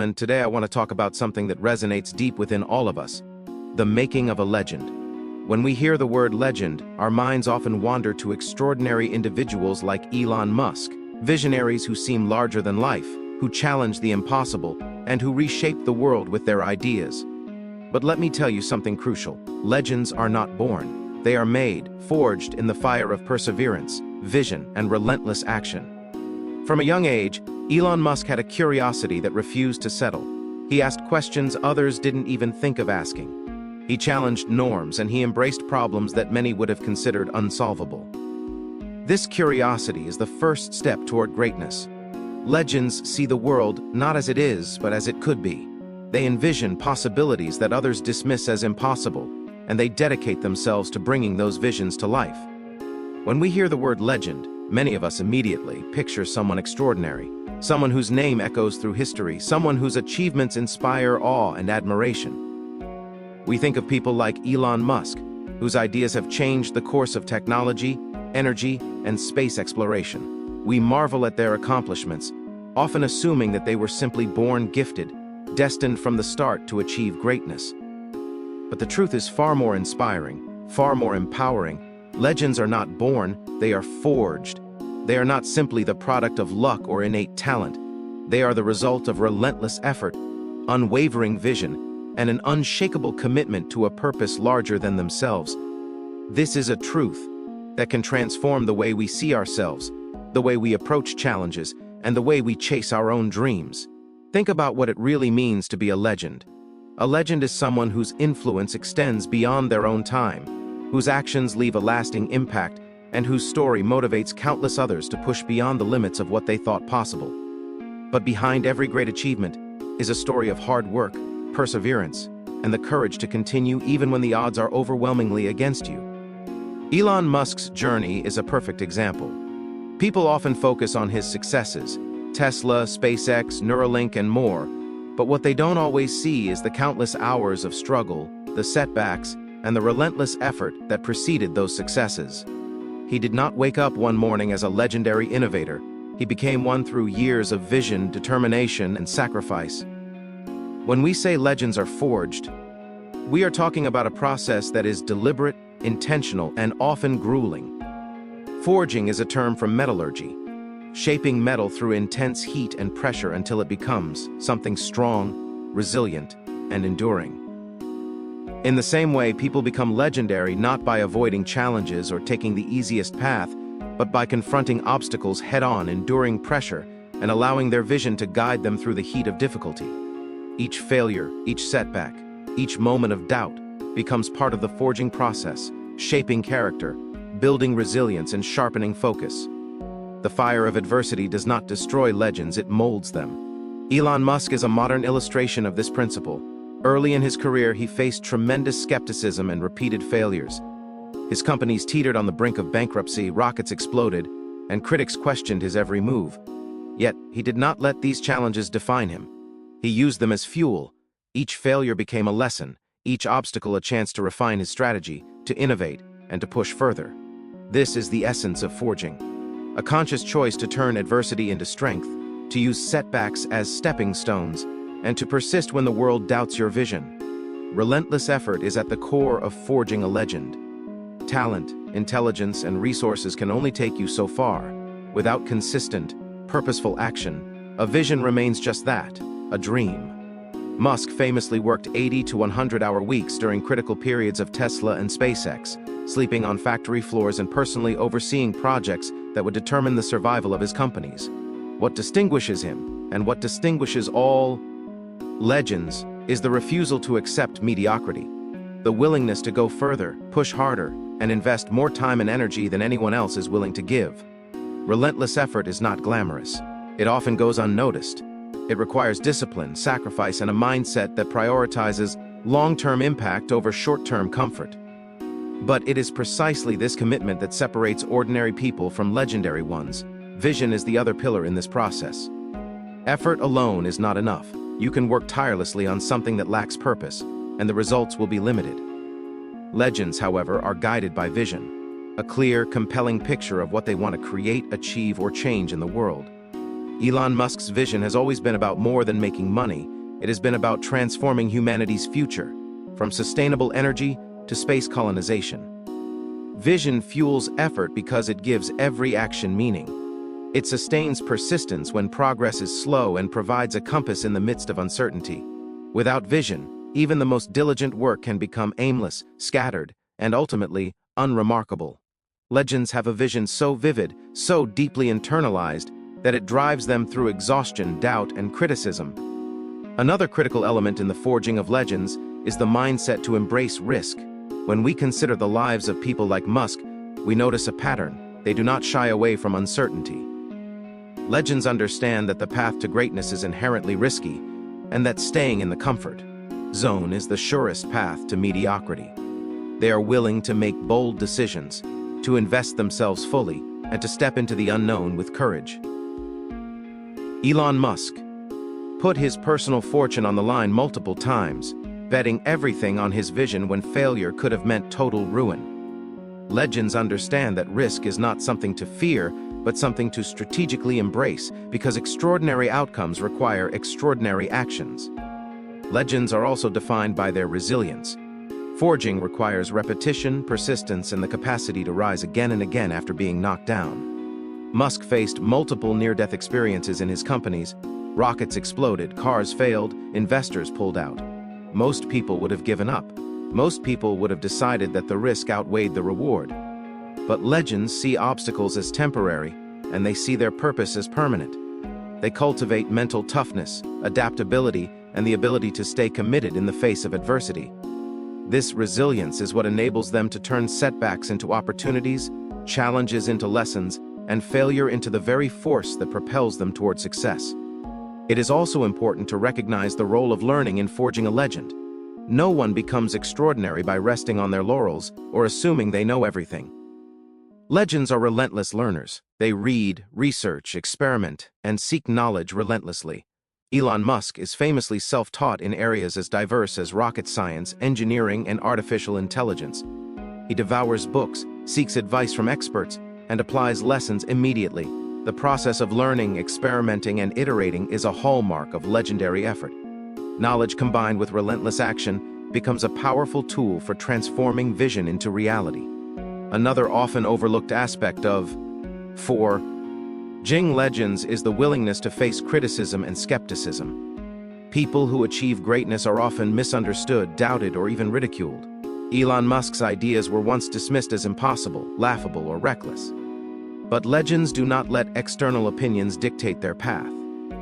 And today I want to talk about something that resonates deep within all of us: the making of a legend. When we hear the word legend, our minds often wander to extraordinary individuals like Elon Musk, visionaries who seem larger than life, who challenge the impossible, and who reshape the world with their ideas. But let me tell you something crucial. Legends are not born. They are made, forged in the fire of perseverance, vision, and relentless action. From a young age, Elon Musk had a curiosity that refused to settle. He asked questions others didn't even think of asking. He challenged norms, and he embraced problems that many would have considered unsolvable. This curiosity is the first step toward greatness. Legends see the world not as it is, but as it could be. They envision possibilities that others dismiss as impossible, and they dedicate themselves to bringing those visions to life. When we hear the word legend, many of us immediately picture someone extraordinary, someone whose name echoes through history, someone whose achievements inspire awe and admiration. We think of people like Elon Musk, whose ideas have changed the course of technology, energy, and space exploration. We marvel at their accomplishments, often assuming that they were simply born gifted, destined from the start to achieve greatness. But the truth is far more inspiring, far more empowering. Legends are not born, they are forged. They are not simply the product of luck or innate talent. They are the result of relentless effort, unwavering vision, and an unshakable commitment to a purpose larger than themselves. This is a truth that can transform the way we see ourselves, the way we approach challenges, and the way we chase our own dreams. Think about what it really means to be a legend. A legend is someone whose influence extends beyond their own time, whose actions leave a lasting impact, and whose story motivates countless others to push beyond the limits of what they thought possible. But behind every great achievement is a story of hard work, perseverance, and the courage to continue even when the odds are overwhelmingly against you. Elon Musk's journey is a perfect example. People often focus on his successes: Tesla, SpaceX, Neuralink, and more. But what they don't always see is the countless hours of struggle, the setbacks, and the relentless effort that preceded those successes. He did not wake up one morning as a legendary innovator. He became one through years of vision, determination, and sacrifice. When we say legends are forged, we are talking about a process that is deliberate, intentional, and often grueling. Forging is a term from metallurgy, shaping metal through intense heat and pressure until it becomes something strong, resilient, and enduring. In the same way, people become legendary not by avoiding challenges or taking the easiest path, but by confronting obstacles head-on, enduring pressure, and allowing their vision to guide them through the heat of difficulty. Each failure, each setback, each moment of doubt becomes part of the forging process, shaping character, building resilience, and sharpening focus. The fire of adversity does not destroy legends, it molds them. Elon Musk is a modern illustration of this principle. Early in his career, he faced tremendous skepticism and repeated failures. His companies teetered on the brink of bankruptcy, rockets exploded, and critics questioned his every move. Yet, he did not let these challenges define him. He used them as fuel. Each failure became a lesson, each obstacle a chance to refine his strategy, to innovate, and to push further. This is the essence of forging. A conscious choice to turn adversity into strength, to use setbacks as stepping stones, and to persist when the world doubts your vision. Relentless effort is at the core of forging a legend. Talent, intelligence, and resources can only take you so far. Without consistent, purposeful action, a vision remains just that, a dream. Musk famously worked 80 to 100-hour weeks during critical periods of Tesla and SpaceX, sleeping on factory floors and personally overseeing projects that would determine the survival of his companies. What distinguishes him, and what distinguishes all legends, is the refusal to accept mediocrity, the willingness to go further, push harder, and invest more time and energy than anyone else is willing to give. Relentless effort is not glamorous. It often goes unnoticed. It requires discipline, sacrifice, and a mindset that prioritizes long-term impact over short-term comfort. But it is precisely this commitment that separates ordinary people from legendary ones. Vision is the other pillar in this process. Effort alone is not enough. You can work tirelessly on something that lacks purpose, and the results will be limited. Legends, however, are guided by vision, a clear, compelling picture of what they want to create, achieve, or change in the world. Elon Musk's vision has always been about more than making money. It has been about transforming humanity's future, from sustainable energy to space colonization. Vision fuels effort because it gives every action meaning. It sustains persistence when progress is slow and provides a compass in the midst of uncertainty. Without vision, even the most diligent work can become aimless, scattered, and ultimately unremarkable. Legends have a vision so vivid, so deeply internalized, that it drives them through exhaustion, doubt, and criticism. Another critical element in the forging of legends is the mindset to embrace risk. When we consider the lives of people like Musk, we notice a pattern. They do not shy away from uncertainty. Legends understand that the path to greatness is inherently risky, and that staying in the comfort zone is the surest path to mediocrity. They are willing to make bold decisions, to invest themselves fully, and to step into the unknown with courage. Elon Musk put his personal fortune on the line multiple times, betting everything on his vision when failure could have meant total ruin. Legends understand that risk is not something to fear, but something to strategically embrace, because extraordinary outcomes require extraordinary actions. Legends are also defined by their resilience. Forging requires repetition, persistence, and the capacity to rise again and again after being knocked down. Musk faced multiple near-death experiences in his companies. Rockets exploded, cars failed, investors pulled out. Most people would have given up. Most people would have decided that the risk outweighed the reward. But legends see obstacles as temporary, and they see their purpose as permanent. They cultivate mental toughness, adaptability, and the ability to stay committed in the face of adversity. This resilience is what enables them to turn setbacks into opportunities, challenges into lessons, and failure into the very force that propels them toward success. It is also important to recognize the role of learning in forging a legend. No one becomes extraordinary by resting on their laurels or assuming they know everything. Legends are relentless learners. They read, research, experiment, and seek knowledge relentlessly. Elon Musk is famously self-taught in areas as diverse as rocket science, engineering, and artificial intelligence. He devours books, seeks advice from experts, and applies lessons immediately. The process of learning, experimenting, and iterating is a hallmark of legendary effort. Knowledge combined with relentless action becomes a powerful tool for transforming vision into reality. Another often overlooked aspect of forging legends is the willingness to face criticism and skepticism. People who achieve greatness are often misunderstood, doubted, or even ridiculed. Elon Musk's ideas were once dismissed as impossible, laughable, or reckless. But legends do not let external opinions dictate their path.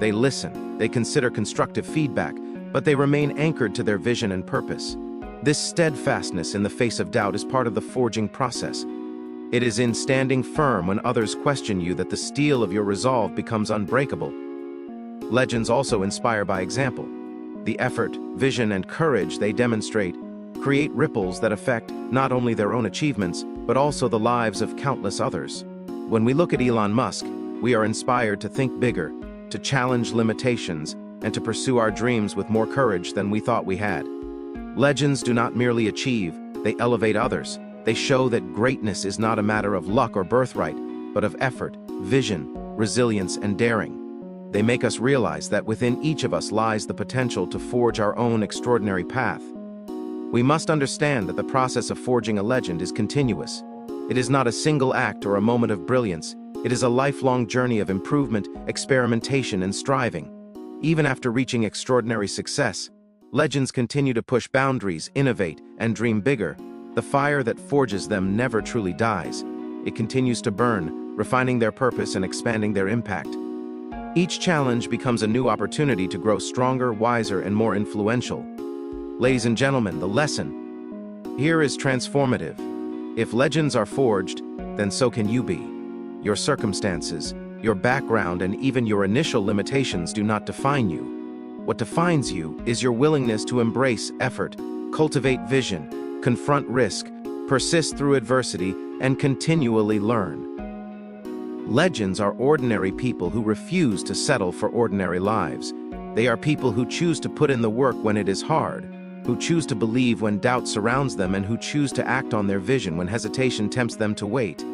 They listen, they consider constructive feedback, but they remain anchored to their vision and purpose. This steadfastness in the face of doubt is part of the forging process. It is in standing firm when others question you that the steel of your resolve becomes unbreakable. Legends also inspire by example. The effort, vision, and courage they demonstrate create ripples that affect not only their own achievements, but also the lives of countless others. When we look at Elon Musk, we are inspired to think bigger, to challenge limitations, and to pursue our dreams with more courage than we thought we had. Legends do not merely achieve, they elevate others. They show that greatness is not a matter of luck or birthright, but of effort, vision, resilience, and daring. They make us realize that within each of us lies the potential to forge our own extraordinary path. We must understand that the process of forging a legend is continuous. It is not a single act or a moment of brilliance. It is a lifelong journey of improvement, experimentation, and striving. Even after reaching extraordinary success, legends continue to push boundaries, innovate, and dream bigger. The fire that forges them never truly dies. It continues to burn, refining their purpose and expanding their impact. Each challenge becomes a new opportunity to grow stronger, wiser, and more influential. Ladies and gentlemen, the lesson here is transformative. If legends are forged, then so can you be. Your circumstances, your background, and even your initial limitations do not define you. What defines you is your willingness to embrace effort, cultivate vision, confront risk, persist through adversity, and continually learn. Legends are ordinary people who refuse to settle for ordinary lives. They are people who choose to put in the work when it is hard, who choose to believe when doubt surrounds them, and who choose to act on their vision when hesitation tempts them to wait.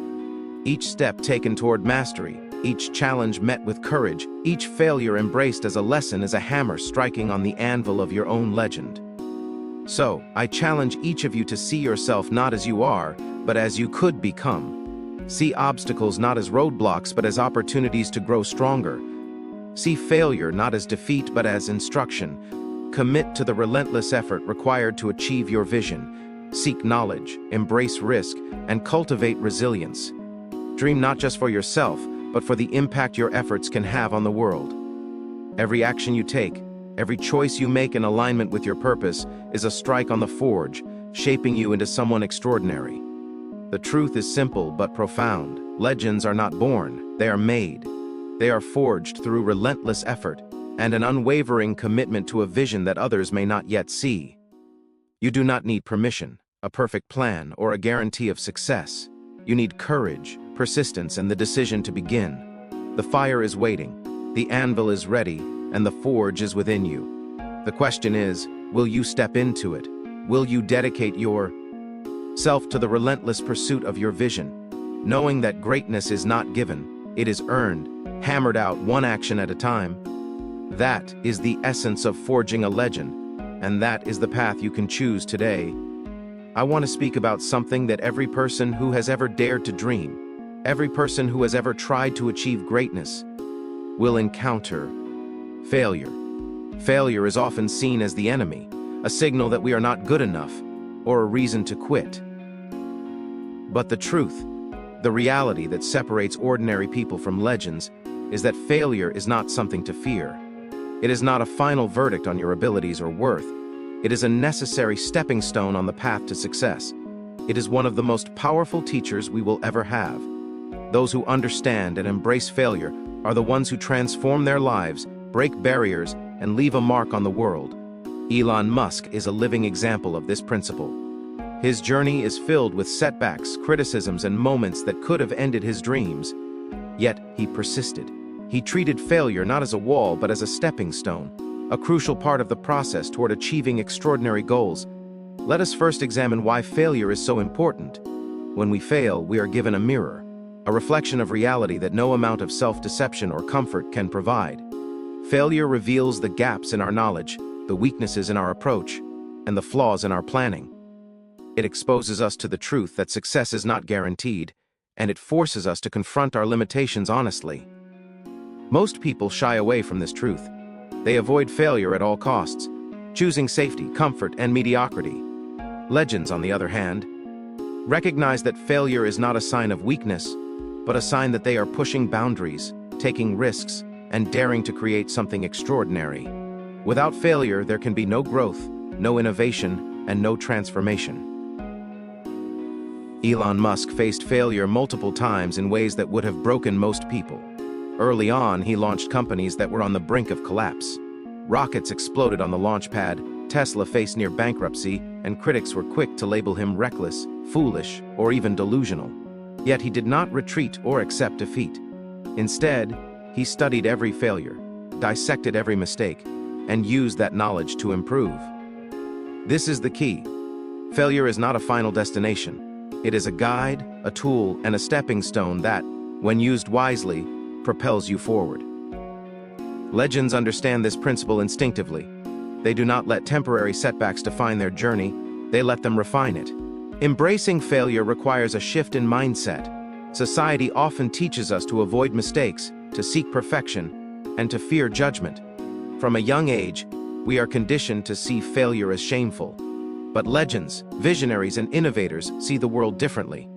Each step taken toward mastery, each challenge met with courage, each failure embraced as a lesson is a hammer striking on the anvil of your own legend. So, I challenge each of you to see yourself not as you are, but as you could become. See obstacles not as roadblocks, but as opportunities to grow stronger. See failure not as defeat, but as instruction. Commit to the relentless effort required to achieve your vision. Seek knowledge, embrace risk, and cultivate resilience. Dream not just for yourself, but for the impact your efforts can have on the world. Every action you take, every choice you make in alignment with your purpose is a strike on the forge, shaping you into someone extraordinary. The truth is simple but profound. Legends are not born, they are made. They are forged through relentless effort and an unwavering commitment to a vision that others may not yet see. You do not need permission, a perfect plan, or a guarantee of success. You need courage, persistence, and the decision to begin. The fire is waiting, the anvil is ready, and the forge is within you. The question is, will you step into it? Will you dedicate yourself to the relentless pursuit of your vision, knowing that greatness is not given, it is earned, hammered out one action at a time? That is the essence of forging a legend, and that is the path you can choose today. I want to speak about something that every person who has ever dared to dream, every person who has ever tried to achieve greatness, will encounter: failure. Failure is often seen as the enemy, a signal that we are not good enough, or a reason to quit. But the truth, the reality that separates ordinary people from legends, is that failure is not something to fear. It is not a final verdict on your abilities or worth. It is a necessary stepping stone on the path to success. It is one of the most powerful teachers we will ever have. Those who understand and embrace failure are the ones who transform their lives, break barriers, and leave a mark on the world. Elon Musk is a living example of this principle. His journey is filled with setbacks, criticisms, and moments that could have ended his dreams. Yet, he persisted. He treated failure not as a wall, but as a stepping stone, a crucial part of the process toward achieving extraordinary goals. Let us first examine why failure is so important. When we fail, we are given a mirror, a reflection of reality that no amount of self-deception or comfort can provide. Failure reveals the gaps in our knowledge, the weaknesses in our approach, and the flaws in our planning. It exposes us to the truth that success is not guaranteed, and it forces us to confront our limitations honestly. Most people shy away from this truth. They avoid failure at all costs, choosing safety, comfort, and mediocrity. Legends, on the other hand, recognize that failure is not a sign of weakness, but a sign that they are pushing boundaries, taking risks, and daring to create something extraordinary. Without failure, there can be no growth, no innovation, and no transformation. Elon Musk faced failure multiple times in ways that would have broken most people. Early on, he launched companies that were on the brink of collapse. Rockets exploded on the launch pad, Tesla faced near bankruptcy, and critics were quick to label him reckless, foolish, or even delusional. Yet he did not retreat or accept defeat. Instead, he studied every failure, dissected every mistake, and used that knowledge to improve. This is the key. Failure is not a final destination. It is a guide, a tool, and a stepping stone that, when used wisely, propels you forward. Legends understand this principle instinctively. They do not let temporary setbacks define their journey, they let them refine it. Embracing failure requires a shift in mindset. Society often teaches us to avoid mistakes, to seek perfection, and to fear judgment. From a young age, we are conditioned to see failure as shameful. But legends, visionaries, and innovators see the world differently.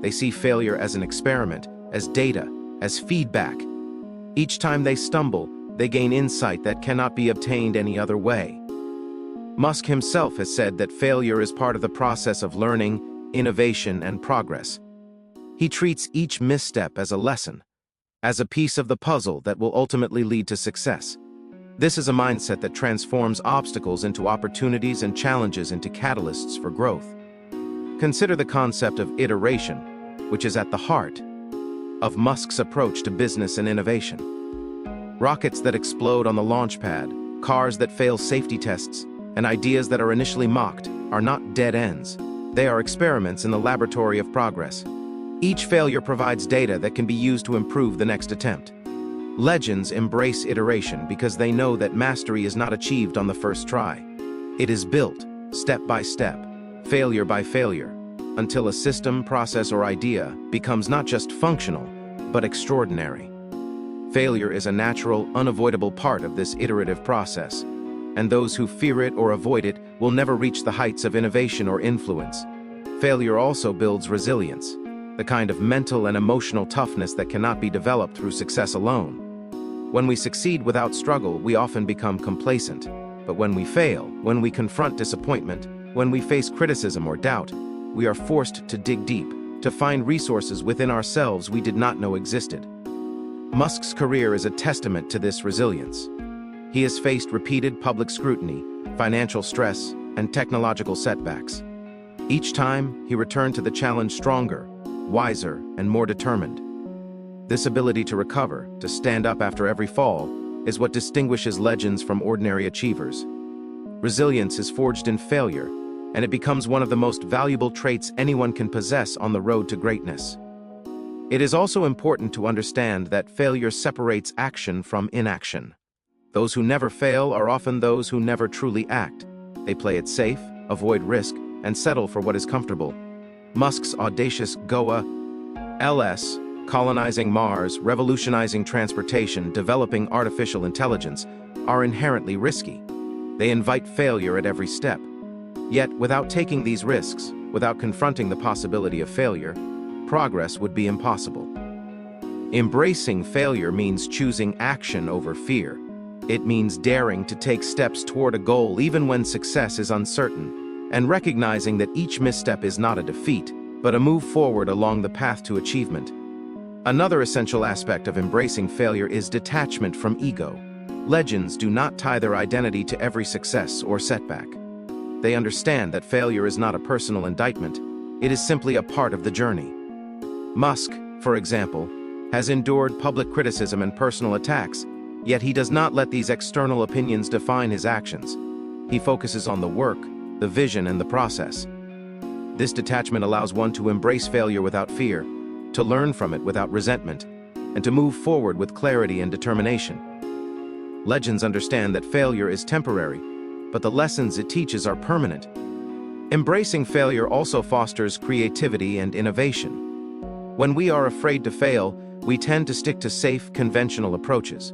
They see failure as an experiment, as data, as feedback. Each time they stumble, they gain insight that cannot be obtained any other way. Musk himself has said that failure is part of the process of learning, innovation, and progress. He treats each misstep as a lesson, as a piece of the puzzle that will ultimately lead to success. This is a mindset that transforms obstacles into opportunities and challenges into catalysts for growth. Consider the concept of iteration, which is at the heart of Musk's approach to business and innovation. Rockets that explode on the launch pad, cars that fail safety tests, and ideas that are initially mocked are not dead ends. They are experiments in the laboratory of progress. Each failure provides data that can be used to improve the next attempt. Legends embrace iteration because they know that mastery is not achieved on the first try. It is built, step by step, failure by failure, until a system, process, or idea becomes not just functional, but extraordinary. Failure is a natural, unavoidable part of this iterative process, and those who fear it or avoid it will never reach the heights of innovation or influence. Failure also builds resilience, the kind of mental and emotional toughness that cannot be developed through success alone. When we succeed without struggle, we often become complacent. But when we fail, when we confront disappointment, when we face criticism or doubt, we are forced to dig deep, to find resources within ourselves we did not know existed. Musk's career is a testament to this resilience. He has faced repeated public scrutiny, financial stress, and technological setbacks. Each time, he returned to the challenge stronger, wiser, and more determined. This ability to recover, to stand up after every fall, is what distinguishes legends from ordinary achievers. Resilience is forged in failure, and it becomes one of the most valuable traits anyone can possess on the road to greatness. It is also important to understand that failure separates action from inaction. Those who never fail are often those who never truly act. They play it safe, avoid risk, and settle for what is comfortable. Musk's audacious Goa LS, colonizing Mars, revolutionizing transportation, developing artificial intelligence, are inherently risky. They invite failure at every step. Yet, without taking these risks, without confronting the possibility of failure, progress would be impossible. Embracing failure means choosing action over fear. It means daring to take steps toward a goal even when success is uncertain, and recognizing that each misstep is not a defeat, but a move forward along the path to achievement. Another essential aspect of embracing failure is detachment from ego. Legends do not tie their identity to every success or setback. They understand that failure is not a personal indictment, it is simply a part of the journey. Musk, for example, has endured public criticism and personal attacks, yet he does not let these external opinions define his actions. He focuses on the work, the vision, and the process. This detachment allows one to embrace failure without fear, to learn from it without resentment, and to move forward with clarity and determination. Legends understand that failure is temporary, but the lessons it teaches are permanent. Embracing failure also fosters creativity and innovation. When we are afraid to fail, we tend to stick to safe, conventional approaches.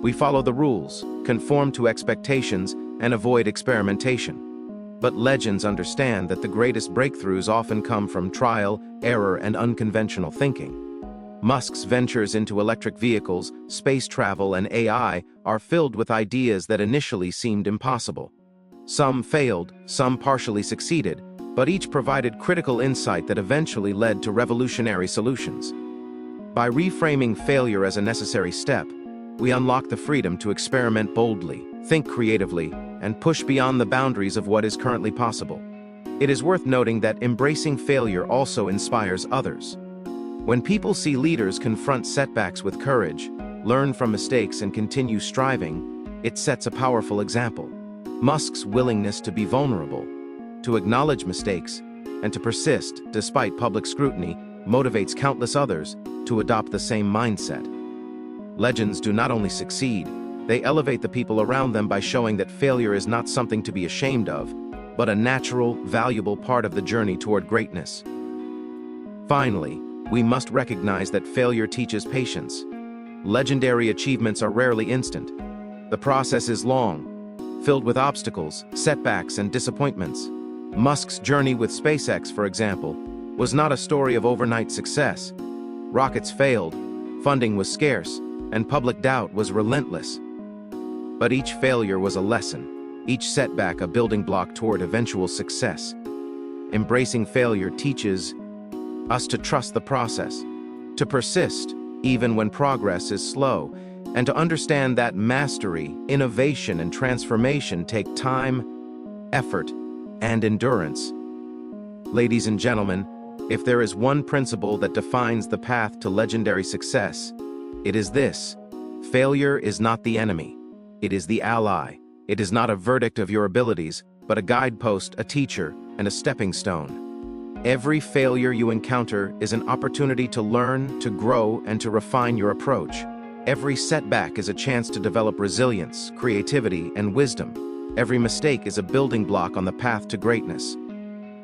We follow the rules, conform to expectations, and avoid experimentation. But legends understand that the greatest breakthroughs often come from trial, error, and unconventional thinking. Musk's ventures into electric vehicles, space travel, and AI are filled with ideas that initially seemed impossible. Some failed, some partially succeeded, but each provided critical insight that eventually led to revolutionary solutions. By reframing failure as a necessary step, we unlock the freedom to experiment boldly, think creatively, and push beyond the boundaries of what is currently possible. It is worth noting that embracing failure also inspires others. When people see leaders confront setbacks with courage, learn from mistakes, and continue striving, it sets a powerful example. Musk's willingness to be vulnerable, to acknowledge mistakes, and to persist despite public scrutiny motivates countless others to adopt the same mindset. Legends do not only succeed, they elevate the people around them by showing that failure is not something to be ashamed of, but a natural, valuable part of the journey toward greatness. Finally, we must recognize that failure teaches patience. Legendary achievements are rarely instant. The process is long, filled with obstacles, setbacks, and disappointments. Musk's journey with SpaceX, for example, was not a story of overnight success. Rockets failed, funding was scarce, and public doubt was relentless. But each failure was a lesson, each setback a building block toward eventual success. Embracing failure teaches us to trust the process, to persist even when progress is slow, and to understand that mastery, innovation, and transformation take time, effort, and endurance. Ladies and gentlemen, if there is one principle that defines the path to legendary success, it is this: failure is not the enemy, it is the ally. It is not a verdict of your abilities, but a guidepost, a teacher, and a stepping stone. Every failure you encounter is an opportunity to learn, to grow, and to refine your approach. Every setback is a chance to develop resilience, creativity, and wisdom. Every mistake is a building block on the path to greatness.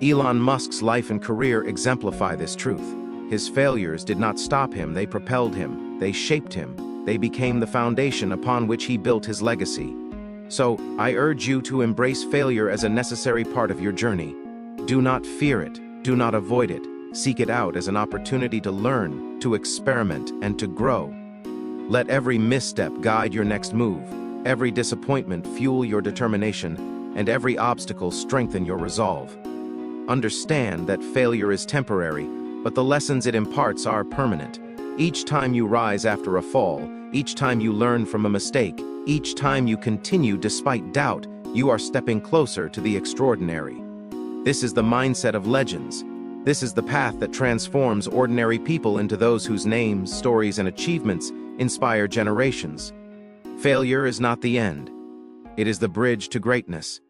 Elon Musk's life and career exemplify this truth. His failures did not stop him, they propelled him, they shaped him, they became the foundation upon which he built his legacy. So, I urge you to embrace failure as a necessary part of your journey. Do not fear it, do not avoid it, seek it out as an opportunity to learn, to experiment, and to grow. Let every misstep guide your next move, every disappointment fuel your determination, and every obstacle strengthen your resolve. Understand that failure is temporary, but the lessons it imparts are permanent. Each time you rise after a fall, each time you learn from a mistake, each time you continue despite doubt, you are stepping closer to the extraordinary. This is the mindset of legends. This is the path that transforms ordinary people into those whose names, stories, and achievements inspire generations. Failure is not the end. It is the bridge to greatness.